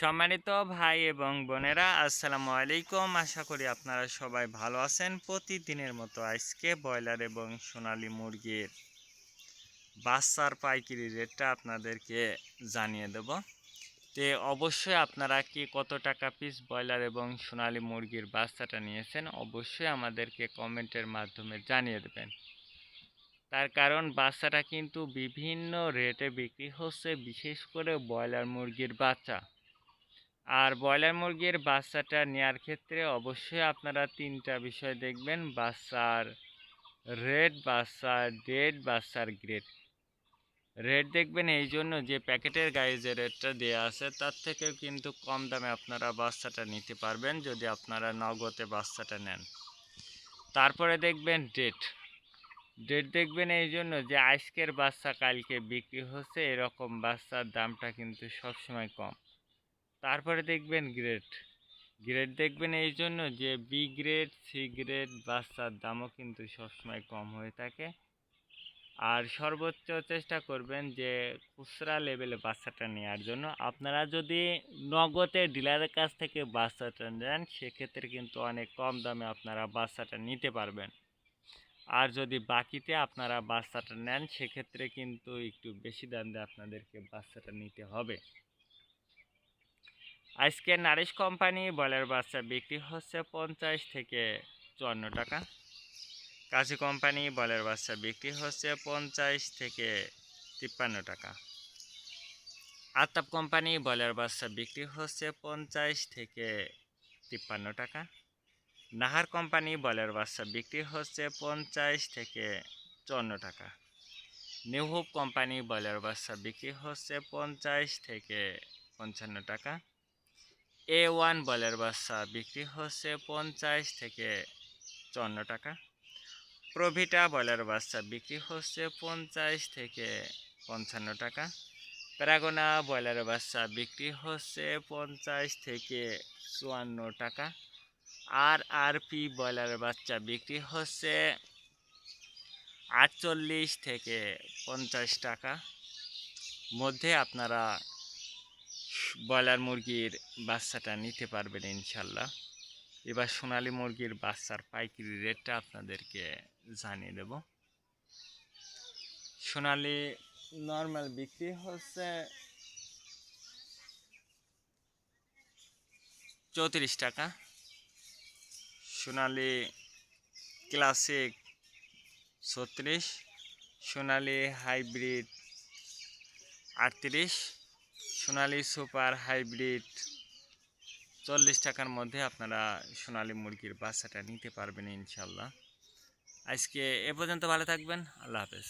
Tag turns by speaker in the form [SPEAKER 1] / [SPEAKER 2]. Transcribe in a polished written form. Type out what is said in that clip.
[SPEAKER 1] সম্মানিত ভাই এবং বোনেরা, আসসালামু আলাইকুম। আশা করি আপনারা সবাই ভালো আছেন। প্রতিদিনের মতো আজকে ব্রয়লার এবং সোনালী মুরগির বাচ্চার পাইকারি রেটটা আপনাদেরকে জানিয়ে দেব। তে অবশ্যই আপনারা কি কত টাকা পিস ব্রয়লার এবং সোনালী মুরগির বাচ্চাটা নিয়েছেন অবশ্যই আমাদেরকে কমেন্টের মাধ্যমে জানিয়ে দেবেন। তার কারণ বাচ্চাটা কিন্তু বিভিন্ন রেটে বিক্রি হচ্ছে, বিশেষ করে ব্রয়লার মুরগির বাচ্চা। আর ব্রয়লার মুরগির বাচ্চাটা নেওয়ার ক্ষেত্রে অবশ্যই আপনারা তিনটা বিষয় দেখবেন: বাচ্চার রেট, বাচ্চার ডেট, বাচ্চার গ্রেড। রেট দেখবেন এই জন্য যে প্যাকেটের গায়ে যে রেটটা দেওয়া আছে তার থেকেও কিন্তু কম দামে আপনারা বাচ্চাটা নিতে পারবেন যদি আপনারা নগদে বাচ্চাটা নেন। তারপরে দেখবেন ডেট। ডেট দেখবেন এই জন্য যে আজকের বাচ্চা কালকে বিক্রি হচ্ছে, এরকম বাচ্চার দামটা কিন্তু সবসময় কম। তারপরে দেখবেন গ্রেড। গ্রেড দেখবেন এই জন্য যে বি গ্রেড, সি গ্রেড বাচ্চার দামও কিন্তু সবসময় কম হয়ে থাকে। আর সর্বোচ্চ চেষ্টা করবেন যে খুচরা লেভেলে বাচ্চাটা নেওয়ার জন্য। আপনারা যদি নগদে ডিলারের কাছ থেকে বাচ্চাটা নেন সেক্ষেত্রে কিন্তু অনেক কম দামে আপনারা বাচ্চাটা নিতে পারবেন। আর যদি বাকিতে আপনারা বাচ্চাটা নেন সেক্ষেত্রে কিন্তু একটু বেশি দাম দিয়ে আপনাদেরকে বাচ্চাটা নিতে হবে। আজকে নারিশ কোম্পানি ব্রয়লার বাচ্চা বিক্রি হচ্ছে 50 থেকে 54 টাকা। কাজী কোম্পানি ব্রয়লার বাচ্চা বিক্রি হচ্ছে 50 থেকে 53 টাকা। আতাপ কোম্পানি ব্রয়লার বাচ্চা বিক্রি হচ্ছে 50 থেকে 53 টাকা। নাহার কোম্পানি ব্রয়লার বাচ্চা বিক্রি হচ্ছে 50 থেকে 54 টাকা। নিউ হোপ কোম্পানি ব্রয়লার বাচ্চা বিক্রি হচ্ছে 50 থেকে 55 টাকা। A1 ব্রয়লার বাচ্চা বিক্রি হচ্ছে 50 থেকে 54 টাকা। প্রভিটা ব্রয়লার বাচ্চা বিক্রি হচ্ছে 50 থেকে 55 টাকা। প্যারাগোনা ব্রয়লার বাচ্চা বিক্রি হচ্ছে 50 থেকে 54 টাকা। RRP ব্রয়লার বাচ্চা বিক্রি হচ্ছে 48 থেকে 50 টাকা মধ্যে আপনারা ব্রয়লার মুরগির বাচ্চাটা নিতে পারবেন ইনশাল্লাহ। এবার সোনালী মুরগির বাচ্চার পাইকারি রেটটা আপনাদেরকে জানিয়ে দেব। সোনালী নর্মাল বিক্রি হচ্ছে 34 টাকা। সোনালী ক্লাসিক 36, সোনালী হাইব্রিড 38, সোনালী সুপার হাইব্রিড 40 টাকার মধ্যে আপনারা সোনালী মুরগির বাচ্চাটা নিতে পারবেন ইনশাল্লাহ। আজকে এ পর্যন্ত ভালো থাকবেন। আল্লাহ হাফেজ।